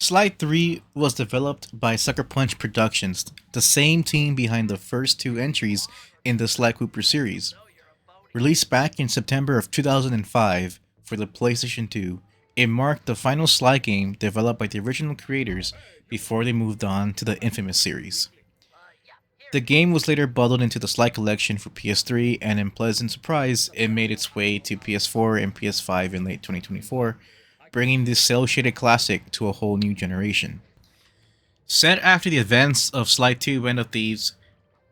Sly 3 was developed by Sucker Punch Productions, the same team behind the first two entries in the Sly Cooper series. Released back in September of 2005 for the PlayStation 2, it marked the final Sly game developed by the original creators before they moved on to the infamous series. The game was later bundled into the Sly Collection for PS3, and in pleasant surprise, it made its way to PS4 and PS5 in late 2024, bringing this cel-shaded classic to a whole new generation. Set after the events of Sly 2 Band of Thieves,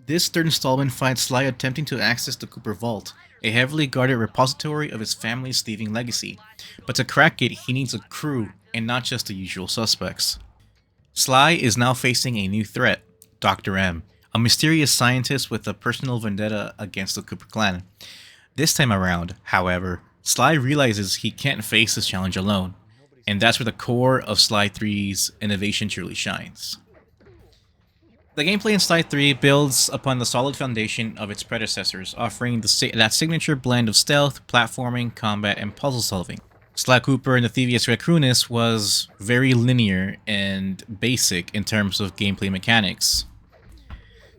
this third installment finds Sly attempting to access the Cooper Vault, a heavily guarded repository of his family's thieving legacy. But to crack it, he needs a crew, and not just the usual suspects. Sly is now facing a new threat, Dr. M, a mysterious scientist with a personal vendetta against the Cooper clan. This time around, however, Sly realizes he can't face this challenge alone, and that's where the core of Sly 3's innovation truly shines. The gameplay in Sly 3 builds upon the solid foundation of its predecessors, offering that signature blend of stealth, platforming, combat, and puzzle solving. Sly Cooper and the Thievius Raccoonus was very linear and basic in terms of gameplay mechanics.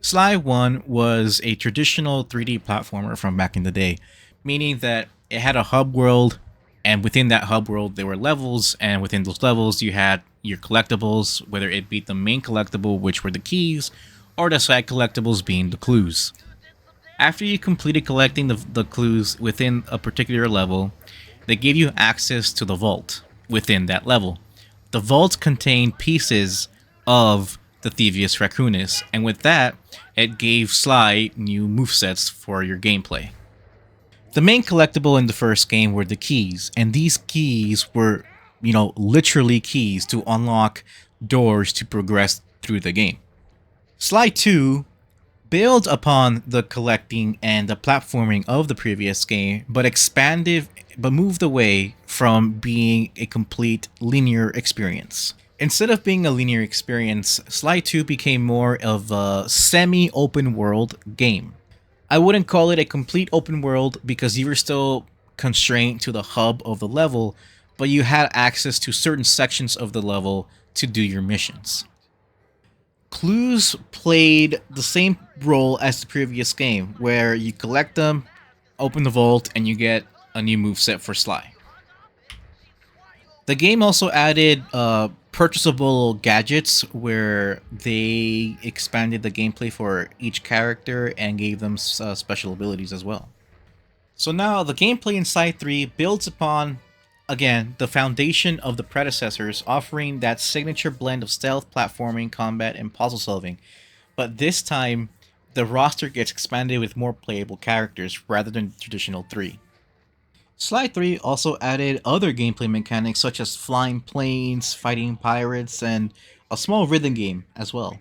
Sly 1 was a traditional 3D platformer from back in the day, meaning that it had a hub world, and within that hub world there were levels, and within those levels you had your collectibles, whether it be the main collectible, which were the keys, or the side collectibles being the clues. After you completed collecting the clues within a particular level, they gave you access to the vault within that level. The vault contained pieces of the Thievius Raccoonus, and with that, it gave Sly new movesets for your gameplay. The main collectible in the first game were the keys, and these keys were, literally keys to unlock doors to progress through the game. Sly 2 builds upon the collecting and the platforming of the previous game, but moved away from being a complete linear experience. Instead of being a linear experience, Sly 2 became more of a semi-open world game. I wouldn't call it a complete open world because you were still constrained to the hub of the level, but you had access to certain sections of the level to do your missions. Clues played the same role as the previous game, where you collect them, open the vault, and you get a new moveset for Sly. The game also added purchasable gadgets where they expanded the gameplay for each character and gave them special abilities as well. So now the gameplay in Sly 3 builds upon, again, the foundation of the predecessors, offering that signature blend of stealth, platforming, combat, and puzzle solving. But this time, the roster gets expanded with more playable characters rather than traditional 3. Sly 3 also added other gameplay mechanics such as flying planes, fighting pirates, and a small rhythm game as well.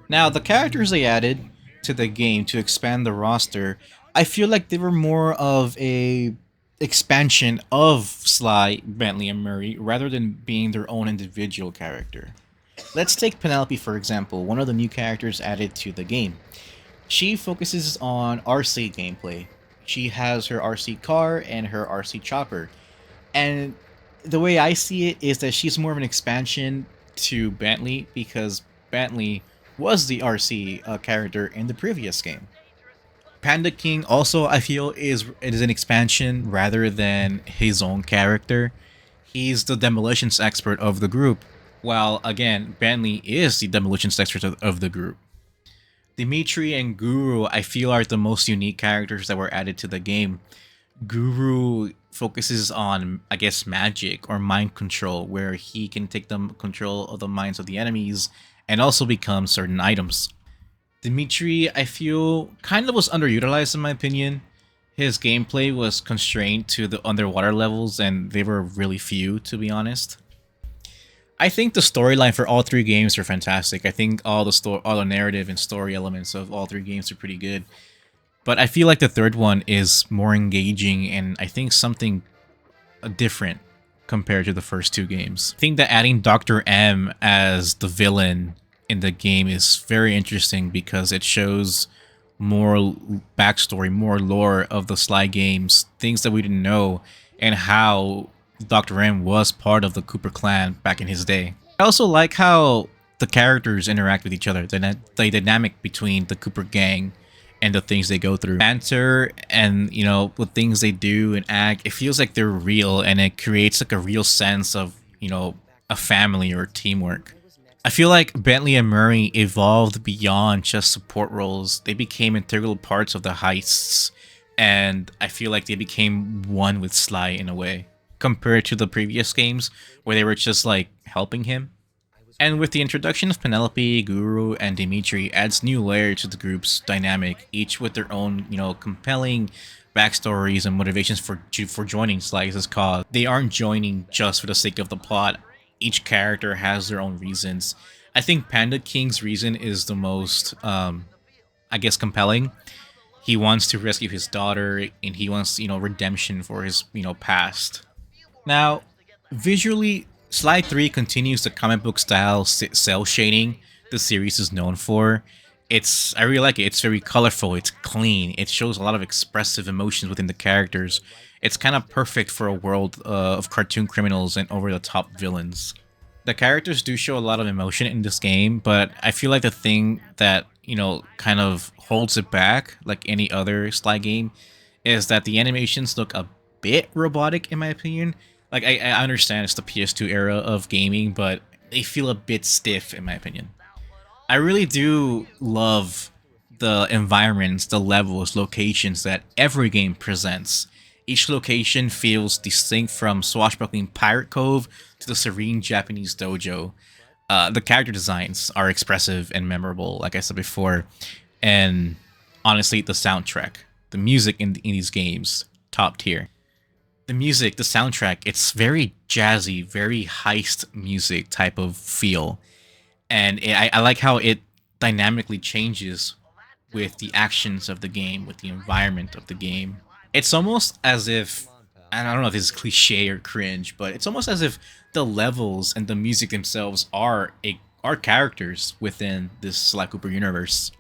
Now, the characters they added to the game to expand the roster, I feel like they were more of a expansion of Sly, Bentley, and Murray rather than being their own individual character. Let's take Penelope for example, one of the new characters added to the game. She focuses on RC gameplay. She has her RC car and her RC chopper. And the way I see it is that she's more of an expansion to Bentley because Bentley was the RC character in the previous game. Panda King also, I feel, is an expansion rather than his own character. He's the demolitions expert of the group, while again, Bentley is the demolitions expert of the group. Dimitri and Guru, I feel, are the most unique characters that were added to the game. Guru focuses on, I guess, magic or mind control, where he can take control of the minds of the enemies and also become certain items. Dimitri, I feel, kind of was underutilized in my opinion. His gameplay was constrained to the underwater levels, and they were really few, to be honest. I think the storyline for all three games are fantastic. I think all the narrative and story elements of all three games are pretty good. But I feel like the third one is more engaging and I think something different compared to the first two games. I think that adding Dr. M as the villain in the game is very interesting because it shows more backstory, more lore of the Sly games, things that we didn't know, and how Dr. M was part of the Cooper clan back in his day. I also like how the characters interact with each other, the dynamic between the Cooper gang and the things they go through. Banter and, you know, the things they do and act, it feels like they're real and it creates like a real sense of, you know, a family or teamwork. I feel like Bentley and Murray evolved beyond just support roles. They became integral parts of the heists, and I feel like they became one with Sly in a way, compared to the previous games where they were just like helping him. And with the introduction of Penelope, Guru, and Dimitri adds new layer to the group's dynamic, each with their own, you know, compelling backstories and motivations for joining Sly's cause. They aren't joining just for the sake of the plot. Each character has their own reasons. I think Panda King's reason is the most, I guess, compelling. He wants to rescue his daughter, and he wants, you know, redemption for his, you know, past. Now, visually, Slide 3 continues the comic book style cell shading the series is known for. I really like it. It's very colorful, it's clean, it shows a lot of expressive emotions within the characters. It's kind of perfect for a world of cartoon criminals and over-the-top villains. The characters do show a lot of emotion in this game, but I feel like the thing that, you know, kind of holds it back, like any other Sly game, is that the animations look a bit robotic in my opinion. Like, I understand it's the PS2 era of gaming, but they feel a bit stiff in my opinion. I really do love the environments, the levels, locations that every game presents. Each location feels distinct, from swashbuckling Pirate Cove to the serene Japanese dojo. The character designs are expressive and memorable, like I said before, and honestly, the soundtrack, the music in these games, top tier. The music, the soundtrack, it's very jazzy, very heist music type of feel. And I like how it dynamically changes with the actions of the game, with the environment of the game. It's almost as if, and I don't know if this is cliche or cringe, but it's almost as if the levels and the music themselves are characters within this Sly Cooper universe.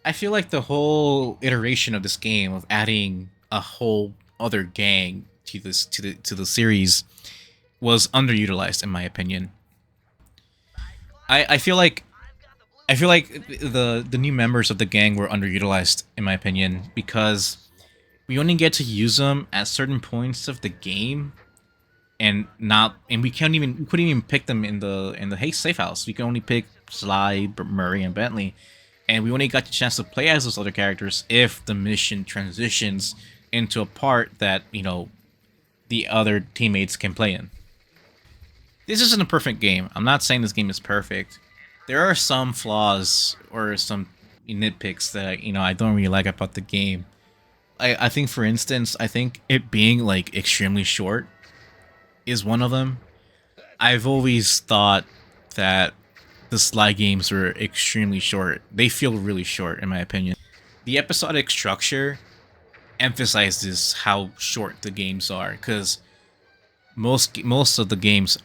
I feel like the whole iteration of this game of adding a whole other gang to the series was underutilized in my opinion. I feel like the new members of the gang were underutilized in my opinion because we only get to use them at certain points of the game, and we couldn't even pick them in the Hey Safe House. We can only pick Sly, Murray, and Bentley, and we only got the chance to play as those other characters if the mission transitions into a part that, you know, the other teammates can play in. This isn't a perfect game. I'm not saying this game is perfect. There are some flaws or some nitpicks that, you know, I don't really like about the game. I think, for instance, I think it being like extremely short is one of them. I've always thought that the Sly games were extremely short. They feel really short in my opinion. The episodic structure emphasizes how short the games are, because most of the games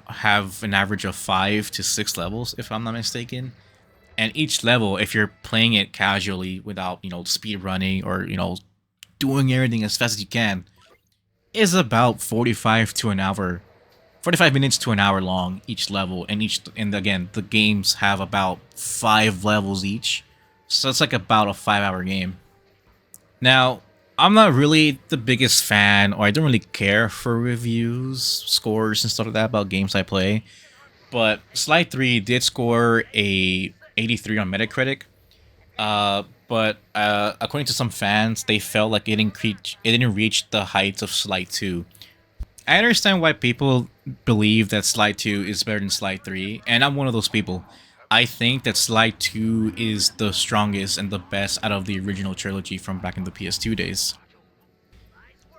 have an average of 5 to 6 levels, if I'm not mistaken. And each level, if you're playing it casually without, you know, speed running or, you know, doing everything as fast as you can, is about 45 minutes to an hour long each level. And again, the games have about 5 levels each, so it's like about a 5-hour game. Now, I'm not really the biggest fan, or I don't really care for reviews, scores, and stuff like that about games I play. But Slide 3 did score a 83 on Metacritic. But according to some fans, they felt like it didn't reach the heights of Slide 2. I understand why people believe that Slide 2 is better than Slide 3, and I'm one of those people. I think that Slide 2 is the strongest and the best out of the original trilogy from back in the PS2 days.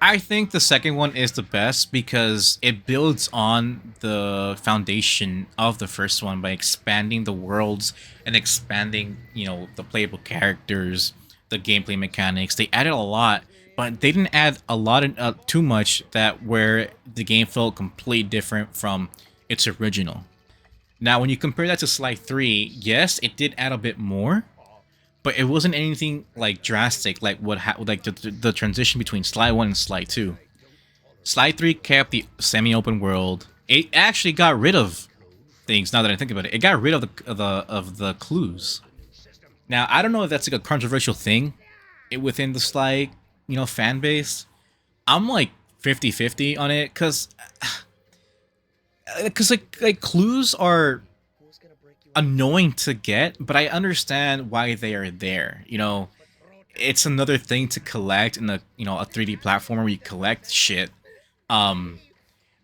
I think the second one is the best because it builds on the foundation of the first one by expanding the worlds and expanding, you know, the playable characters, the gameplay mechanics. They added a lot, but they didn't add a lot too much that where the game felt completely different from its original. Now, when you compare that to Slide 3, yes, it did add a bit more, but it wasn't anything like drastic like the transition between Slide 1 and Slide 2. Slide 3 kept the semi-open world. It actually got rid of things. Now that I think about it, it got rid of the clues. Now I don't know if that's like a controversial thing within the Sly, fan base. I'm like 50-50 on it because like clues are annoying to get, but I understand why they are there. It's another thing to collect in a 3D platformer where you collect shit. Um,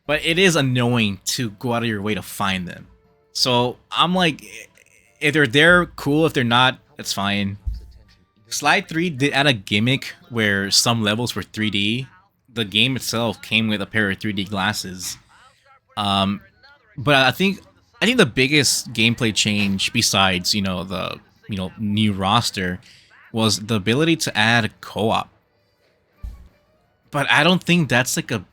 but it is annoying to go out of your way to find them. So I'm like, if they're there, cool. If they're not, that's fine. Slide 3 did add a gimmick where some levels were 3D. The game itself came with a pair of 3D glasses. Um, but I think the biggest gameplay change, besides the new roster, was the ability to add co-op. But I don't think that's like a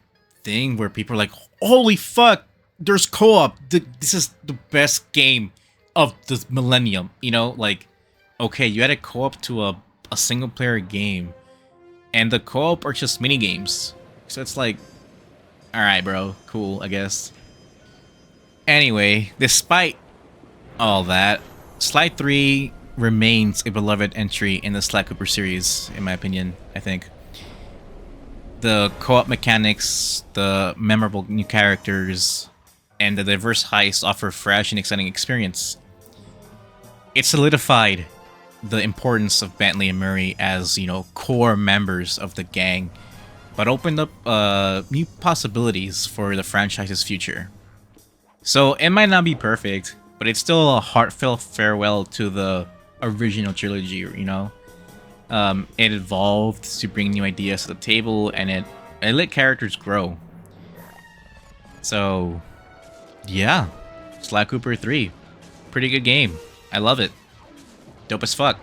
thing where people are like, holy fuck, there's co-op. This is the best game of the millennium. Like, okay, you added co-op to a single player game, and the co-op are just mini games. So it's like, all right, bro, cool, I guess. Anyway, despite all that, Sly 3 remains a beloved entry in the Sly Cooper series, in my opinion, I think. The co-op mechanics, the memorable new characters, and the diverse heists offer a fresh and exciting experience. It solidified the importance of Bentley and Murray as, core members of the gang, but opened up new possibilities for the franchise's future. So it might not be perfect, but it's still a heartfelt farewell to the original trilogy, It evolved to bring new ideas to the table, and it let characters grow. So, yeah, Sly Cooper 3. Pretty good game. I love it. Dope as fuck.